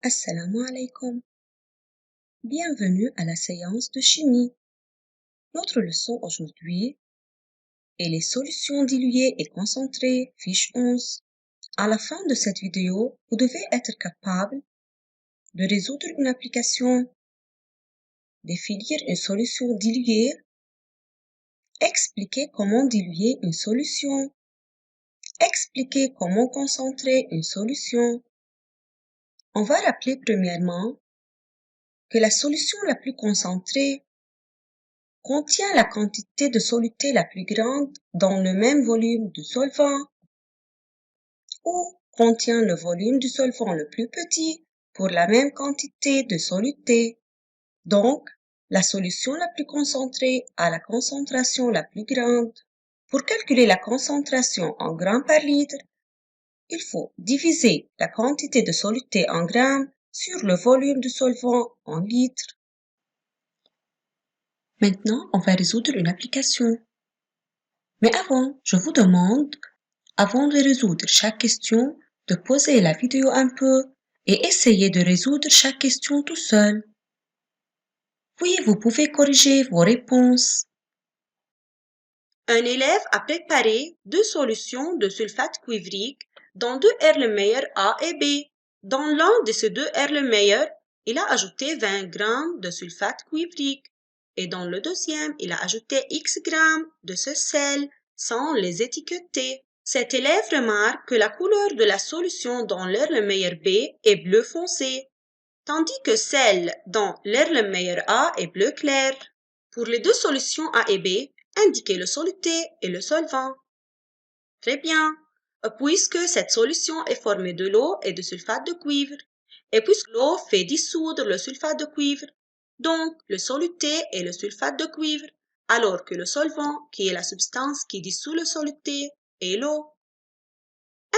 Assalamu alaikum. Bienvenue à la séance de chimie. Notre leçon aujourd'hui est les solutions diluées et concentrées, fiche 11. À la fin de cette vidéo, vous devez être capable de résoudre une application, définir une solution diluée, expliquer comment diluer une solution, expliquer comment concentrer une solution. On va rappeler premièrement que la solution la plus concentrée contient la quantité de soluté la plus grande dans le même volume de solvant ou contient le volume du solvant le plus petit pour la même quantité de soluté. Donc, la solution la plus concentrée a la concentration la plus grande. Pour calculer la concentration en grammes par litre, il faut diviser la quantité de soluté en grammes sur le volume du solvant en litres. Maintenant, on va résoudre une application. Mais avant, je vous demande, avant de résoudre chaque question, de pauser la vidéo un peu et essayer de résoudre chaque question tout seul. Puis, vous pouvez corriger vos réponses. Un élève a préparé 2 solutions de sulfate cuivrique dans 2 Erlenmeyer A et B. Dans l'un de ces 2 Erlenmeyer, il a ajouté 20 g de sulfate cuivrique et dans le deuxième, il a ajouté X grammes de ce sel sans les étiqueter. Cet élève remarque que la couleur de la solution dans l'Erlenmeyer B est bleu foncé, tandis que celle dans l'Erlenmeyer A est bleu clair. Pour les 2 solutions A et B, indiquez le soluté et le solvant. Très bien, puisque cette solution est formée de l'eau et de sulfate de cuivre, et puisque l'eau fait dissoudre le sulfate de cuivre, donc le soluté est le sulfate de cuivre, alors que le solvant, qui est la substance qui dissout le soluté, est l'eau.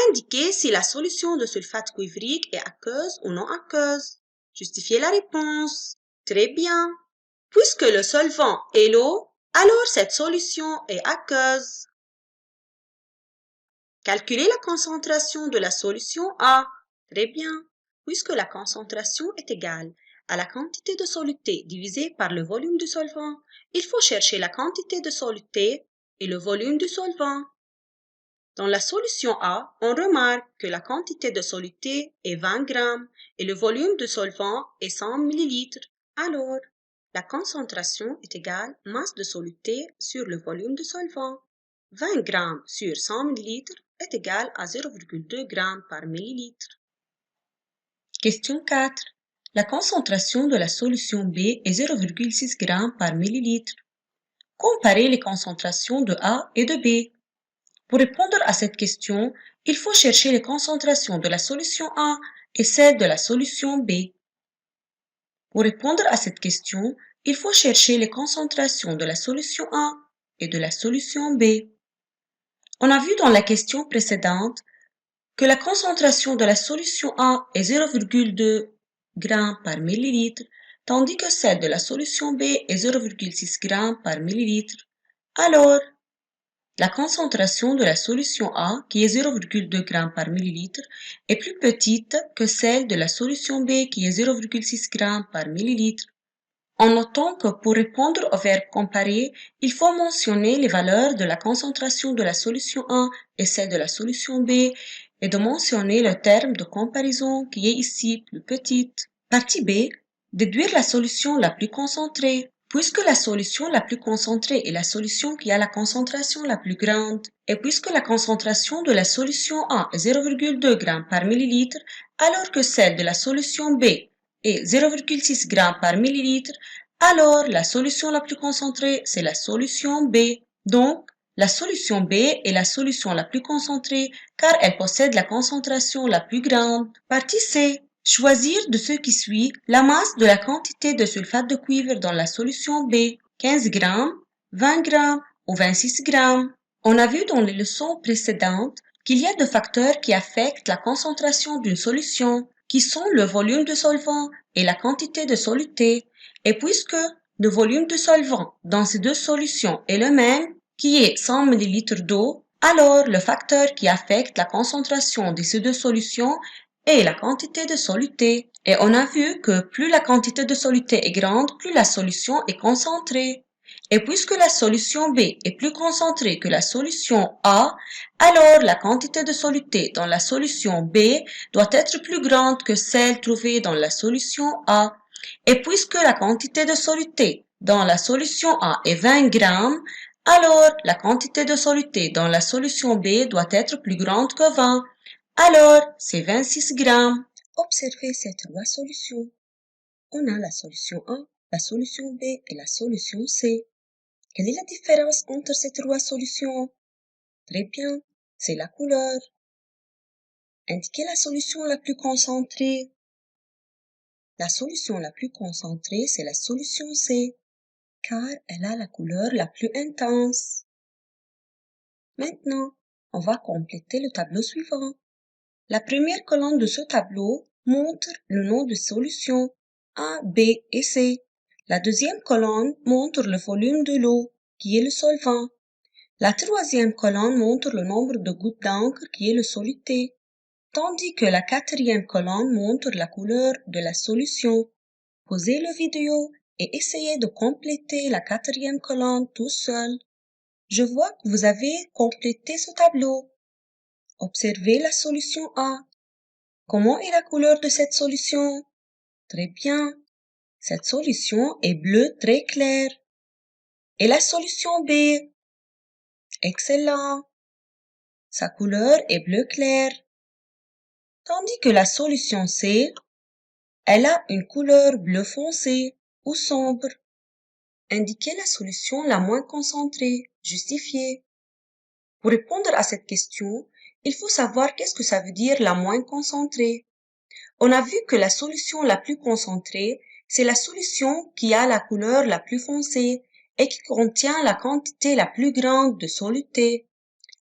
Indiquez si la solution de sulfate cuivrique est aqueuse ou non aqueuse. Justifiez la réponse. Très bien. Puisque le solvant est l'eau, alors cette solution est aqueuse. Calculez la concentration de la solution A. Très bien. Puisque la concentration est égale à la quantité de soluté divisée par le volume du solvant, il faut chercher la quantité de soluté et le volume du solvant. Dans la solution A, on remarque que la quantité de soluté est 20 g et le volume de solvant est 100 ml. Alors, la concentration est égale masse de soluté sur le volume de solvant. 20 g sur 100 ml est égal à 0,2 g par millilitre. Question 4. La concentration de la solution B est 0,6 g par millilitre. Comparez les concentrations de A et de B. Pour répondre à cette question, il faut chercher les concentrations de la solution A et celles de la solution B. Pour répondre à cette question, il faut chercher les concentrations de la solution A et de la solution B. On a vu dans la question précédente que la concentration de la solution A est 0,2 g par millilitre, tandis que celle de la solution B est 0,6 g par millilitre. Alors, la concentration de la solution A, qui est 0,2 g par millilitre, est plus petite que celle de la solution B, qui est 0,6 g par millilitre. En notant que pour répondre au verbe comparer, il faut mentionner les valeurs de la concentration de la solution A et celle de la solution B et de mentionner le terme de comparaison qui est ici plus petite. Partie B. Déduire la solution la plus concentrée. Puisque la solution la plus concentrée est la solution qui a la concentration la plus grande, et puisque la concentration de la solution A est 0,2 g par millilitre, alors que celle de la solution B est 0,6 g par millilitre, alors la solution la plus concentrée, c'est la solution B. Donc, la solution B est la solution la plus concentrée car elle possède la concentration la plus grande. Partie C. Choisir de ce qui suit la masse de la quantité de sulfate de cuivre dans la solution B, 15 g, 20 g ou 26 g. On a vu dans les leçons précédentes qu'il y a 2 facteurs qui affectent la concentration d'une solution, qui sont le volume de solvant et la quantité de soluté. Et puisque le volume de solvant dans ces 2 solutions est le même, qui est 100 ml d'eau, alors le facteur qui affecte la concentration de ces 2 solutions est la quantité de soluté. Et on a vu que plus la quantité de soluté est grande, plus la solution est concentrée. Et puisque la solution B est plus concentrée que la solution A, alors la quantité de soluté dans la solution B doit être plus grande que celle trouvée dans la solution A. Et puisque la quantité de soluté dans la solution A est 20 grammes, alors la quantité de soluté dans la solution B doit être plus grande que 20. Alors, c'est 26 grammes. Observez ces trois solutions. On a la solution A, la solution B et la solution C. Quelle est la différence entre ces trois solutions? Très bien, c'est la couleur. Indiquez la solution la plus concentrée. La solution la plus concentrée, c'est la solution C, car elle a la couleur la plus intense. Maintenant, on va compléter le tableau suivant. La première colonne de ce tableau montre le nom de solution A, B et C. La deuxième colonne montre le volume de l'eau, qui est le solvant. La troisième colonne montre le nombre de gouttes d'encre, qui est le soluté, tandis que la quatrième colonne montre la couleur de la solution. Pausez la vidéo et essayez de compléter la quatrième colonne tout seul. Je vois que vous avez complété ce tableau. Observez la solution A. Comment est la couleur de cette solution? Très bien. Cette solution est bleue très claire. Et la solution B? Excellent. Sa couleur est bleu clair. Tandis que la solution C, elle a une couleur bleu foncé ou sombre. Indiquez la solution la moins concentrée. Justifiez. Pour répondre à cette question, il faut savoir qu'est-ce que ça veut dire la moins concentrée. On a vu que la solution la plus concentrée, c'est la solution qui a la couleur la plus foncée et qui contient la quantité la plus grande de soluté.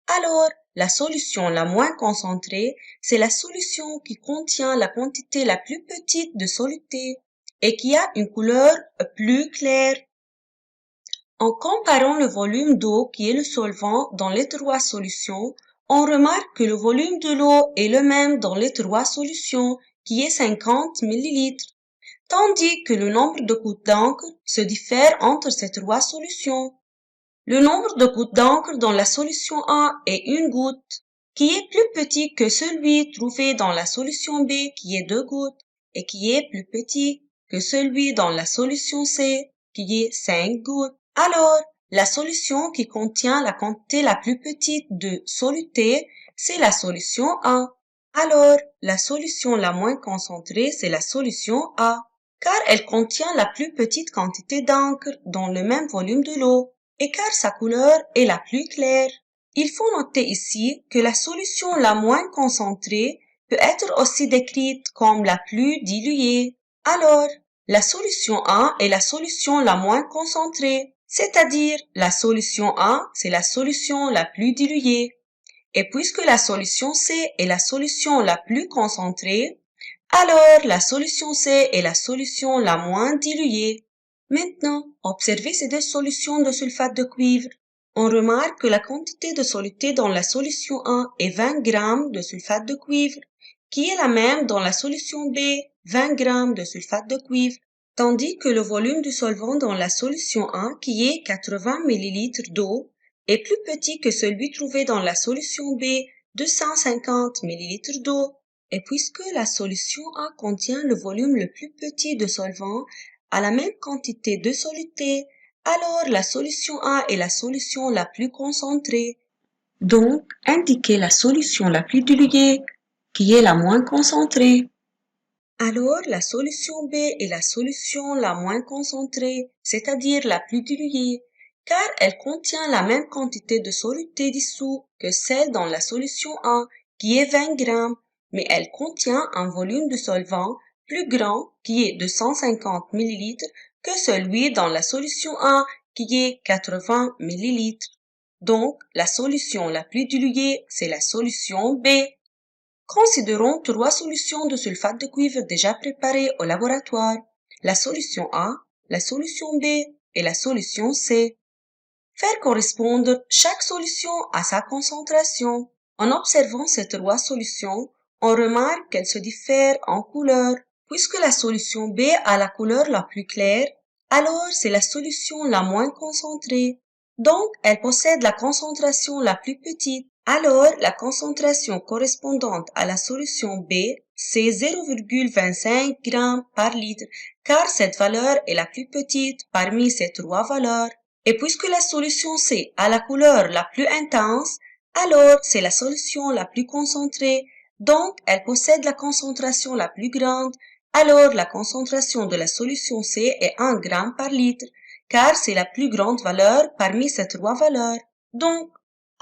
Alors, la solution la moins concentrée, c'est la solution qui contient la quantité la plus petite de soluté et qui a une couleur plus claire. En comparant le volume d'eau qui est le solvant dans les trois solutions, on remarque que le volume de l'eau est le même dans les trois solutions, qui est 50 ml, tandis que le nombre de gouttes d'encre se diffère entre ces trois solutions. Le nombre de gouttes d'encre dans la solution A est une goutte, qui est plus petit que celui trouvé dans la solution B, qui est 2 gouttes, et qui est plus petit que celui dans la solution C, qui est 5 gouttes. Alors, la solution qui contient la quantité la plus petite de soluté, c'est la solution A. Alors, la solution la moins concentrée, c'est la solution A, car elle contient la plus petite quantité d'encre dans le même volume de l'eau, et car sa couleur est la plus claire. Il faut noter ici que la solution la moins concentrée peut être aussi décrite comme la plus diluée. Alors, la solution A est la solution la moins concentrée, c'est-à-dire la solution A, c'est la solution la plus diluée. Et puisque la solution C est la solution la plus concentrée, alors la solution C est la solution la moins diluée. Maintenant, observez ces deux solutions de sulfate de cuivre. On remarque que la quantité de soluté dans la solution A est 20 g de sulfate de cuivre, qui est la même dans la solution B, 20 g de sulfate de cuivre, tandis que le volume du solvant dans la solution A, qui est 80 ml d'eau, est plus petit que celui trouvé dans la solution B, 250 ml d'eau. Et puisque la solution A contient le volume le plus petit de solvant à la même quantité de soluté, alors la solution A est la solution la plus concentrée. Donc, indiquez la solution la plus diluée, qui est la moins concentrée. Alors, la solution B est la solution la moins concentrée, c'est-à-dire la plus diluée, car elle contient la même quantité de soluté dissous que celle dans la solution A, qui est 20 g, mais elle contient un volume de solvant plus grand, qui est de 150 ml, que celui dans la solution A, qui est 80 ml. Donc, la solution la plus diluée, c'est la solution B. Considérons trois solutions de sulfate de cuivre déjà préparées au laboratoire, la solution A, la solution B et la solution C. Faire correspondre chaque solution à sa concentration. En observant ces trois solutions, on remarque qu'elles se diffèrent en couleur, Puisque la solution B a la couleur la plus claire, alors c'est la solution la moins concentrée. Donc, elle possède la concentration la plus petite. Alors, la concentration correspondante à la solution B, c'est 0,25 g par litre, car cette valeur est la plus petite parmi ces trois valeurs. Et puisque la solution C a la couleur la plus intense, alors c'est la solution la plus concentrée. Donc, elle possède la concentration la plus grande. Alors, la concentration de la solution C est 1 g par litre, car c'est la plus grande valeur parmi ces trois valeurs. Donc,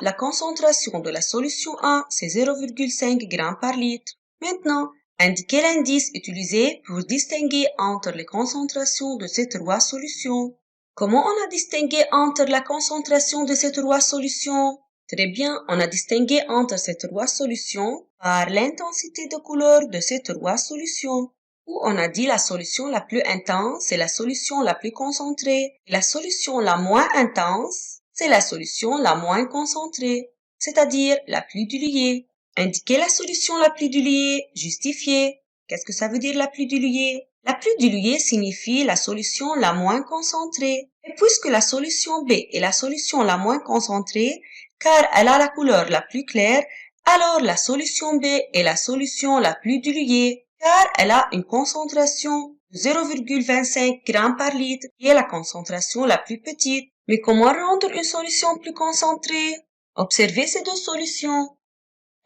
la concentration de la solution A, c'est 0,5 g par litre. Maintenant, indiquez l'indice utilisé pour distinguer entre les concentrations de ces trois solutions. Comment on a distingué entre la concentration de ces trois solutions? Très bien, on a distingué entre ces trois solutions par l'intensité de couleur de ces trois solutions. Où on a dit la solution la plus intense, c'est la solution la plus concentrée. Et la solution la moins intense, c'est la solution la moins concentrée, c'est-à-dire la plus diluée. Indiquez la solution la plus diluée, justifiez. Qu'est-ce que ça veut dire la plus diluée? La plus diluée signifie la solution la moins concentrée. Et puisque la solution B est la solution la moins concentrée, car elle a la couleur la plus claire, alors la solution B est la solution la plus diluée, car elle a une concentration de 0,25 g par litre, qui est la concentration la plus petite. Mais comment rendre une solution plus concentrée? Observez ces deux solutions.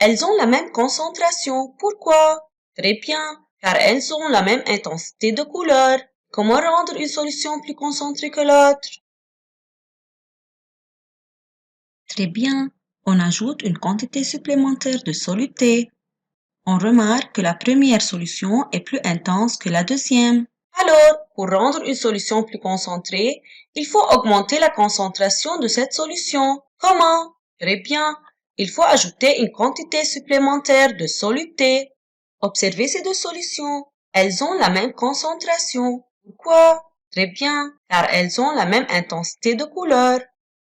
Elles ont la même concentration. Pourquoi? Très bien, car elles ont la même intensité de couleur. Comment rendre une solution plus concentrée que l'autre? Très bien, on ajoute une quantité supplémentaire de soluté. On remarque que la première solution est plus intense que la deuxième. Alors, pour rendre une solution plus concentrée, il faut augmenter la concentration de cette solution. Comment? Très bien, il faut ajouter une quantité supplémentaire de soluté. Observez ces deux solutions. Elles ont la même concentration. Pourquoi? Très bien, car elles ont la même intensité de couleur.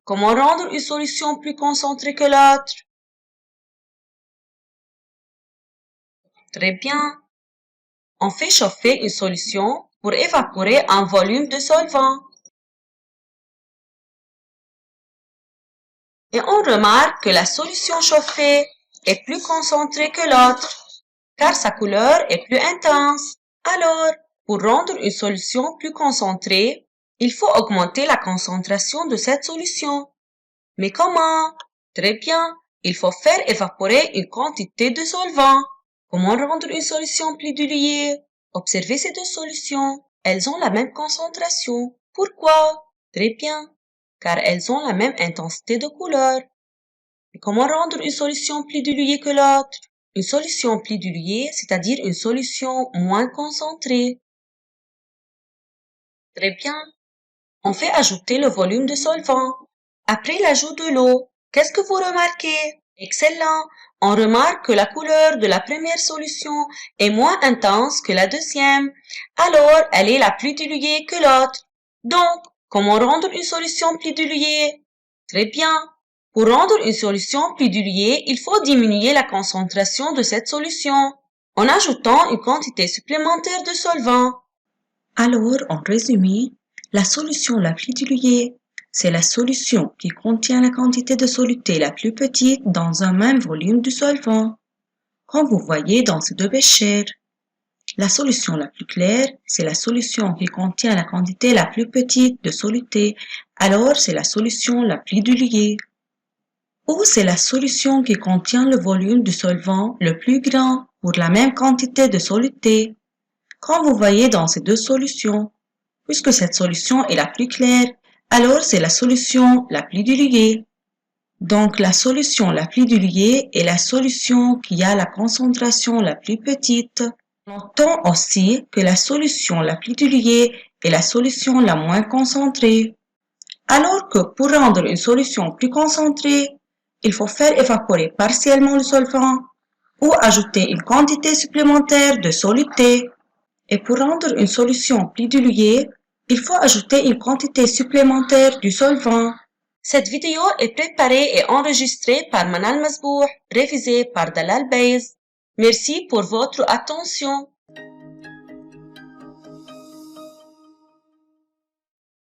Comment rendre une solution plus concentrée que l'autre? Très bien. On fait chauffer une solution pour évaporer un volume de solvant. Et on remarque que la solution chauffée est plus concentrée que l'autre, car sa couleur est plus intense. Alors, pour rendre une solution plus concentrée, il faut augmenter la concentration de cette solution. Mais comment? Très bien, il faut faire évaporer une quantité de solvant. Comment rendre une solution plus diluée? Observez ces deux solutions. Elles ont la même concentration. Pourquoi? Très bien, car elles ont la même intensité de couleur. Et comment rendre une solution plus diluée que l'autre? Une solution plus diluée, c'est-à-dire une solution moins concentrée. Très bien. On fait ajouter le volume de solvant. Après l'ajout de l'eau, qu'est-ce que vous remarquez? Excellent. On remarque que la couleur de la première solution est moins intense que la deuxième. Alors, elle est la plus diluée que l'autre. Donc, comment rendre une solution plus diluée? Très bien. Pour rendre une solution plus diluée, il faut diminuer la concentration de cette solution en ajoutant une quantité supplémentaire de solvant. Alors, en résumé, la solution la plus diluée, c'est la solution qui contient la quantité de soluté la plus petite dans un même volume de solvant, comme vous voyez dans ces deux béchers. La solution la plus claire, c'est la solution qui contient la quantité la plus petite de soluté, alors c'est la solution la plus diluée. Ou c'est la solution qui contient le volume de solvant le plus grand pour la même quantité de soluté, comme vous voyez dans ces deux solutions. Puisque cette solution est la plus claire, alors c'est la solution la plus diluée. Donc la solution la plus diluée est la solution qui a la concentration la plus petite. Notons aussi que la solution la plus diluée est la solution la moins concentrée. Alors que pour rendre une solution plus concentrée, il faut faire évaporer partiellement le solvant ou ajouter une quantité supplémentaire de soluté. Et pour rendre une solution plus diluée, il faut ajouter une quantité supplémentaire du solvant. Cette vidéo est préparée et enregistrée par Manal Masbouh, révisée par Dalal Baiz. Merci pour votre attention.